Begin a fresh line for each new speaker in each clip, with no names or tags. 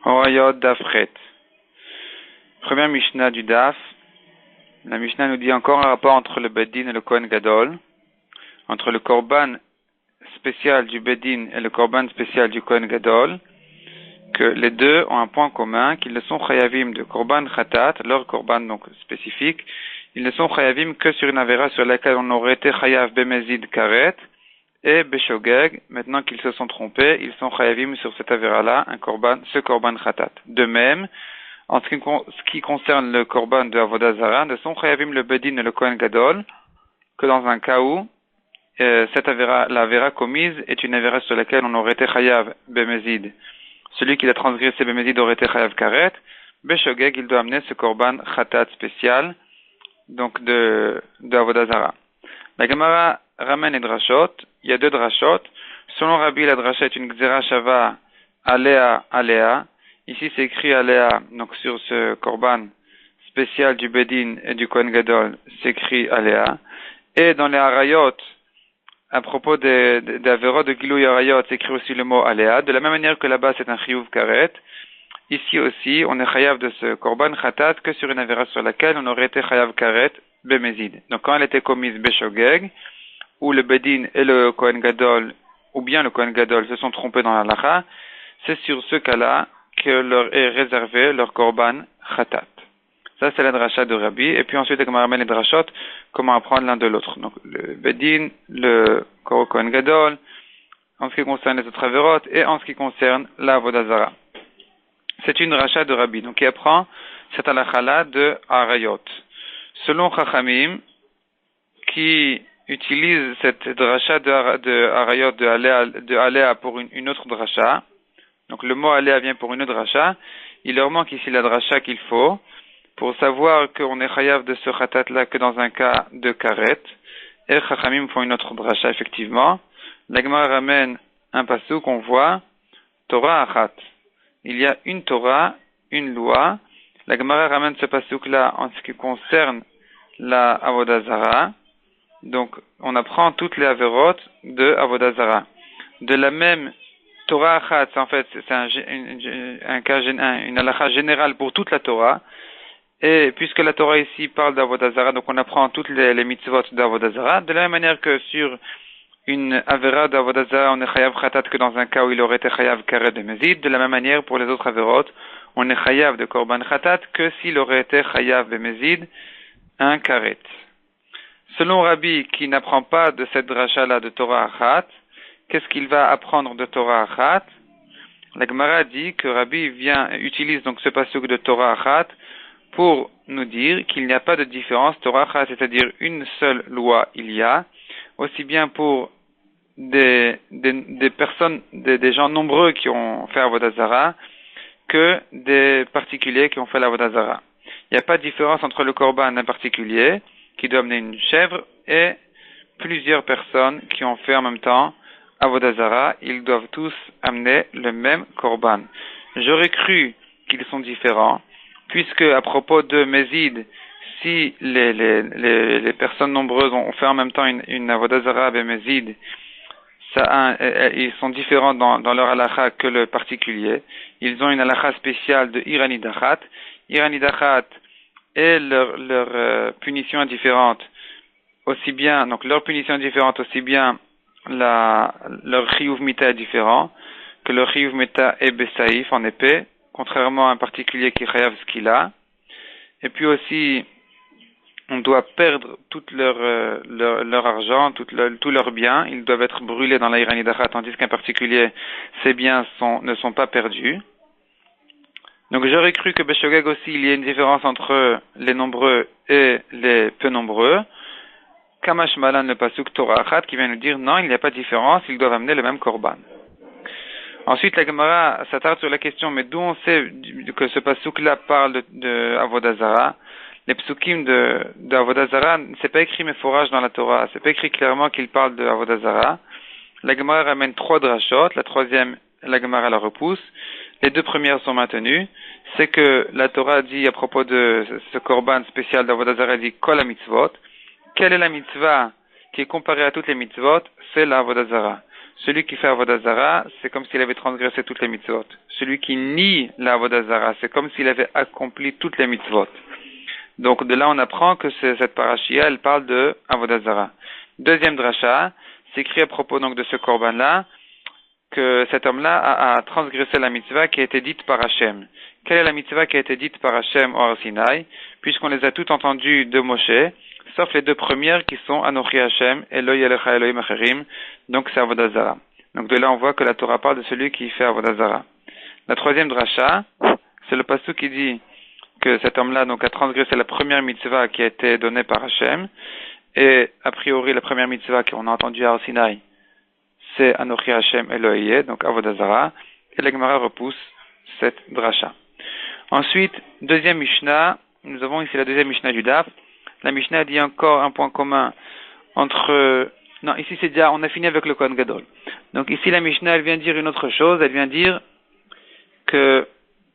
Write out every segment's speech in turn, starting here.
Orayot Dafret. Première Mishnah du Daf. La Mishnah nous dit encore un rapport entre le Bedin et le Kohen Gadol, entre le Korban spécial du Bedin et le Korban spécial du Kohen Gadol, que les deux ont un point commun, qu'ils ne sont chayavim de Korban Khatat, leur Korban donc spécifique, ils ne sont chayavim que sur une avéra sur laquelle on aurait été chayav bemezid karet, et Beshogeg, maintenant qu'ils se sont trompés, ils sont chayavim sur cette avéra-là, ce korban khatat. De même, en ce qui concerne le korban de Avodah Zarah, ne sont chayavim le bedin et le kohen gadol que dans un cas où cette avéra, la avéra commise est une avéra sur laquelle on aurait été chayav bemezid. Celui qui l'a transgressé bemezid aurait été chayav karet. Beshogeg, il doit amener ce korban khatat spécial, donc de Avodah Zarah. La Gemara ramène les drashot. Il y a deux drashot. Selon Rabbi, la drasha est une gzera shava alea alea. Ici, c'est écrit alea, donc sur ce korban spécial du Bedin et du Kohen Gadol, c'est écrit alea. Et dans les harayot, à propos des averot de Gilou harayot, c'est écrit aussi le mot alea. De la même manière que là-bas, c'est un chiyuv karet. Ici aussi, on est chayav de ce korban khatat que sur une avéra sur laquelle on aurait été chayav karet bemezid. Donc quand elle était commise beshogeg, où le Bedin et le Kohen Gadol, ou bien le Kohen Gadol se sont trompés dans la lacha, c'est sur ce cas-là que leur est réservé leur korban khatat. Ça, c'est la dracha de Rabbi. Et puis ensuite, on ramène les drachot, comment apprendre l'un de l'autre. Donc, le Bedin, le Kohen Gadol, en ce qui concerne les autres averot, et en ce qui concerne la Avodah Zarah. C'est une dracha de Rabbi, donc qui apprend cette halakha-là de Harayot. Selon Chachamim, qui utilise cette dracha de Harayot de Alea pour une autre dracha, donc le mot Alea vient pour une autre dracha, il leur manque ici la dracha qu'il faut pour savoir qu'on est chayav de ce khatat là que dans un cas de karet, et Chachamim font une autre dracha effectivement. La Gemara ramène un pasuk qu'on voit Torah achat. Il y a une Torah, une loi. La Gemara ramène ce pasuk là en ce qui concerne la Avodah Zarah. Donc, on apprend toutes les averot de Avodah Zarah. De la même Torah achat, en fait, c'est une halakha générale pour toute la Torah. Et puisque la Torah ici parle d'Avodah Zarah, donc on apprend toutes les mitzvot d'Avodah Zarah. De la même manière que sur une avera d'Avodah Zarah, on est chayav khatat que dans un cas où il aurait été chayav karet de mezid. De la même manière, pour les autres averot, on est chayav de korban khatat que s'il aurait été chayav de mezid, un karet. Selon Rabbi, qui n'apprend pas de cette dracha-là de Torah achat, qu'est-ce qu'il va apprendre de Torah achat? La Gemara dit que Rabbi utilise donc ce pasuk de Torah achat pour nous dire qu'il n'y a pas de différence. Torah achat, c'est-à-dire une seule loi, il y a, aussi bien pour des personnes, des gens nombreux qui ont fait Avodah Zarah, que des particuliers qui ont fait l'Avodah Zarah. Il n'y a pas de différence entre le korban d'un particulier, qui doit amener une chèvre, et plusieurs personnes qui ont fait en même temps Avodah Zarah, ils doivent tous amener le même korban. J'aurais cru qu'ils sont différents, puisque à propos de Mezid, si les personnes nombreuses ont fait en même temps une Avodah Zarah et Mezid, ils sont différents dans leur halakha que le particulier. Ils ont une halakha spéciale de Irani Dachat. Irani Dachat et leur punition est différente, aussi bien, donc leur punition est différente, aussi bien leur chiyuv mita est différent, que leur chiyuv mita est besaïf, en épée, contrairement à un particulier qui chayav ce qu'il a. Et puis aussi, on doit perdre tout leur argent, tous leurs biens, ils doivent être brûlés dans la Irani Dachat, tandis qu'un particulier, ses biens ne sont pas perdus. Donc j'aurais cru que Beshogeg aussi, il y a une différence entre les nombreux et les peu nombreux. Kamash Malan, le pasuk Torah achat, qui vient nous dire non, il n'y a pas de différence, ils doivent amener le même korban. Ensuite, la Gemara s'attarde sur la question, mais d'où on sait que ce pasuk-là parle de Avodah Zarah? Les psukim de Avodah Zarah, c'est pas écrit méforage dans la Torah, c'est pas écrit clairement qu'il parle de Avodah Zarah. La Gemara ramène 3 drashot, la troisième, la Gemara la repousse. Les 2 premières sont maintenues. C'est que la Torah dit à propos de ce korban spécial d'Avodah Zarah, dit Kol ha-mitzvot. Quelle est la mitzvah qui est comparée à toutes les mitzvot? C'est la Avodah Zarah. celui qui fait Avodah Zara, c'est comme s'il avait transgressé toutes les mitzvot. Celui qui nie la Avodah Zara, c'est comme s'il avait accompli toutes les mitzvot. Donc de là, on apprend que cette parashia, elle parle de Avodah Zara. Deuxième drasha, c'est écrit à propos donc de ce korban-là, que cet homme-là a transgressé la mitzvah qui a été dite par Hachem. Quelle est la mitzvah qui a été dite par Hachem au Har Sinaï? Puisqu'on les a toutes entendues de Moshe, sauf les deux premières qui sont Anochi Hachem, Eloi Elecha Elohim Acherim, donc c'est Avodah Zara. Donc de là, on voit que la Torah parle de celui qui fait Avodah Zara. La troisième drasha, c'est le pasuk qui dit que cet homme-là donc a transgressé la première mitzvah qui a été donnée par Hachem, et a priori la première mitzvah qu'on a entendue à Har Sinaï, c'est Anochi Hashem Elohim, donc Avodah Zara, et la Gemara repousse cette drasha. Ensuite, deuxième Mishnah, nous avons ici la deuxième Mishnah du Daf. La Mishnah dit encore un point commun entre... Non, ici c'est déjà, on a fini avec le Kohen Gadol. Donc ici la Mishnah, elle vient dire une autre chose, elle vient dire que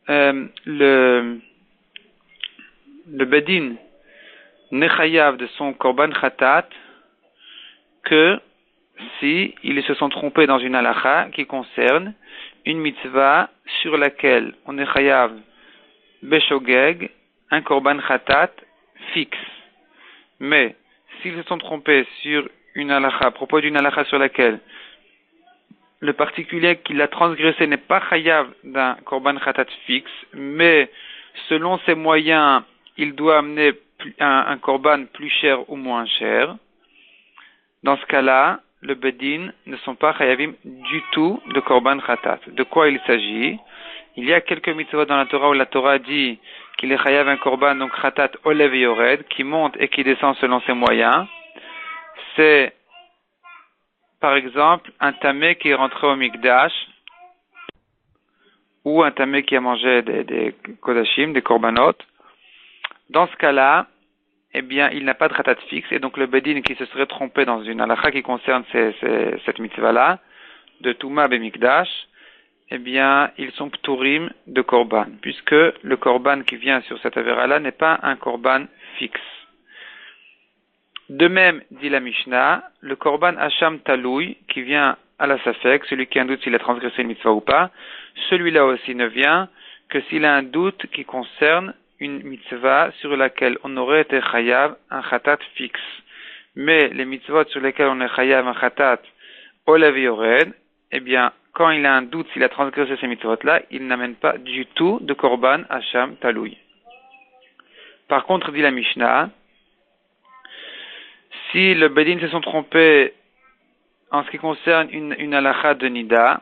le Bedin Nechayav de son Korban Khatat, que si ils se sont trompés dans une halakha qui concerne une mitzvah sur laquelle on est chayav beshogeg, un korban khatat fixe. Mais s'ils se sont trompés sur une halakha, à propos d'une halakha sur laquelle le particulier qui l'a transgressé n'est pas chayav d'un korban khatat fixe, mais selon ses moyens, il doit amener un korban plus cher ou moins cher, dans ce cas-là, le Bedin ne sont pas chayavim du tout de korban khatat. De quoi il s'agit? Il y a quelques mitzvot dans la Torah où la Torah dit qu'il est chayav un korban, donc khatat olev et yored, qui monte et qui descend selon ses moyens. C'est, par exemple, un tamé qui est rentré au mikdash, ou un tamé qui a mangé des kodashim, des korbanot. Dans ce cas-là, eh bien, il n'a pas de khatat fixe, et donc le Bedin qui se serait trompé dans une halakha qui concerne cette mitzvah-là, de Touma Bemikdash, eh bien, ils sont pturim de korban, puisque le korban qui vient sur cette avéra-là n'est pas un korban fixe. De même, dit la Mishnah, le korban Hacham Taloui, qui vient à la Safek, celui qui a un doute s'il a transgressé une mitzvah ou pas, celui-là aussi ne vient que s'il a un doute qui concerne une mitzvah sur laquelle on aurait été chayav un khatat fixe. Mais les mitzvot sur lesquelles on est chayav un khatat olev yored, eh bien, quand il a un doute s'il a transgressé ces mitzvot-là, il n'amène pas du tout de korban hacham taloui. Par contre, dit la Mishnah, si le Bedin se sont trompés en ce qui concerne une halakha de Nida,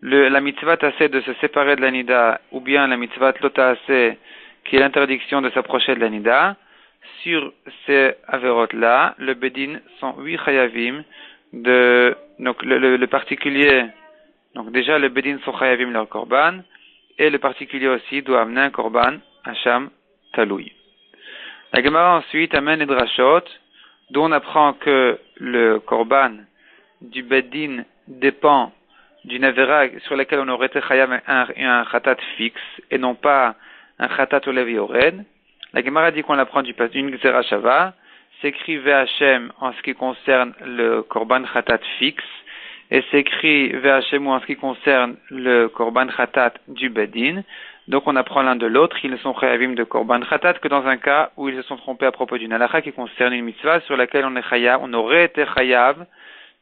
la mitzvah tassé de se séparer de la nida, ou bien la mitzvah tlotase, qui est l'interdiction de s'approcher de la nida, sur ces averot-là, le bedin sont 8 chayavim donc le particulier, donc déjà le bedin sont chayavim leur korban, et le particulier aussi doit amener un korban hacham taloui. La Gemara ensuite amène les drashot, dont on apprend que le korban du bedin dépend d'une avera sur laquelle on aurait été chayav un khatat fixe et non pas un khatat olev yored. La Gemara dit qu'on l'apprend d'une gzera shava, s'écrit V'Hachem en ce qui concerne le korban khatat fixe et s'écrit V'Hachem en ce qui concerne le korban khatat du bedin. Donc on apprend l'un de l'autre, ils ne sont chayavim de korban khatat que dans un cas où ils se sont trompés à propos d'une halakha qui concerne une mitzvah sur laquelle on aurait été chayav,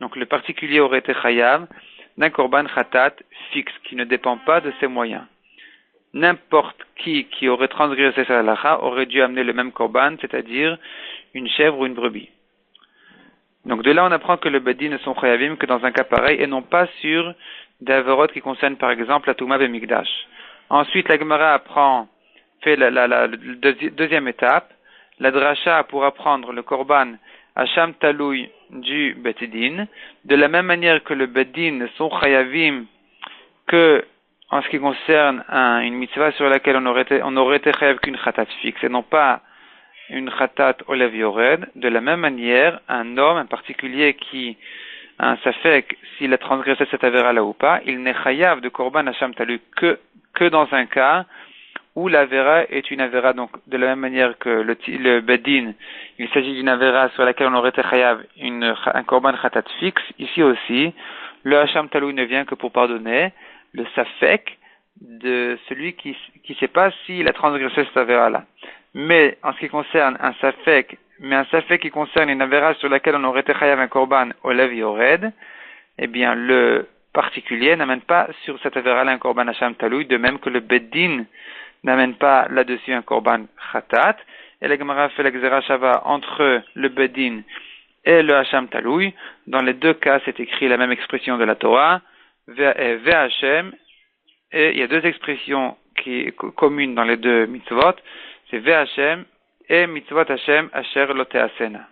donc le particulier aurait été chayav d'un korban khatat fixe qui ne dépend pas de ses moyens. N'importe qui aurait transgressé cette halakha aurait dû amener le même korban, c'est-à-dire une chèvre ou une brebis. Donc de là on apprend que le bedin ne sont chayavim que dans un cas pareil et non pas sur des averot qui concernent par exemple la Touma Bemikdash. Ensuite la Gemara fait la deuxième étape, la drasha pour apprendre le korban Hacham Taloui du Betidin, de la même manière que le Bedin sont chayavim que en ce qui concerne une mitzvah sur laquelle on aurait été chayav qu'une khatat fixe et non pas une khatat olev yored. De la même manière, un homme, un particulier qui a un safek s'il a transgressé cette avéra là ou pas, il n'est chayav de korban hacham talu que dans un cas où l'Avera est une Avera, donc de la même manière que le Bedin, il s'agit d'une Avera sur laquelle on aurait été chayav un korban khatat fixe. Ici aussi, le Hacham Talou ne vient que pour pardonner le Safek de celui qui ne sait pas s'il a transgressé cette Avera-là. Mais en ce qui concerne un Safek qui concerne une Avera sur laquelle on aurait été chayav un korban Olev Yored, eh bien le particulier n'amène pas sur cette Avera-là un korban Hacham Talou, de même que le Bedin n'amène pas là-dessus un korban khatat, et la Gemara fait la Gzera Shava entre le Bedin et le Hacham Taloui. Dans les deux cas, c'est écrit la même expression de la Torah, Ve'Hachem, et il y a deux expressions communes dans les deux mitzvot, c'est Ve'Hachem et mitzvot Hachem Asher Lo Te'asena.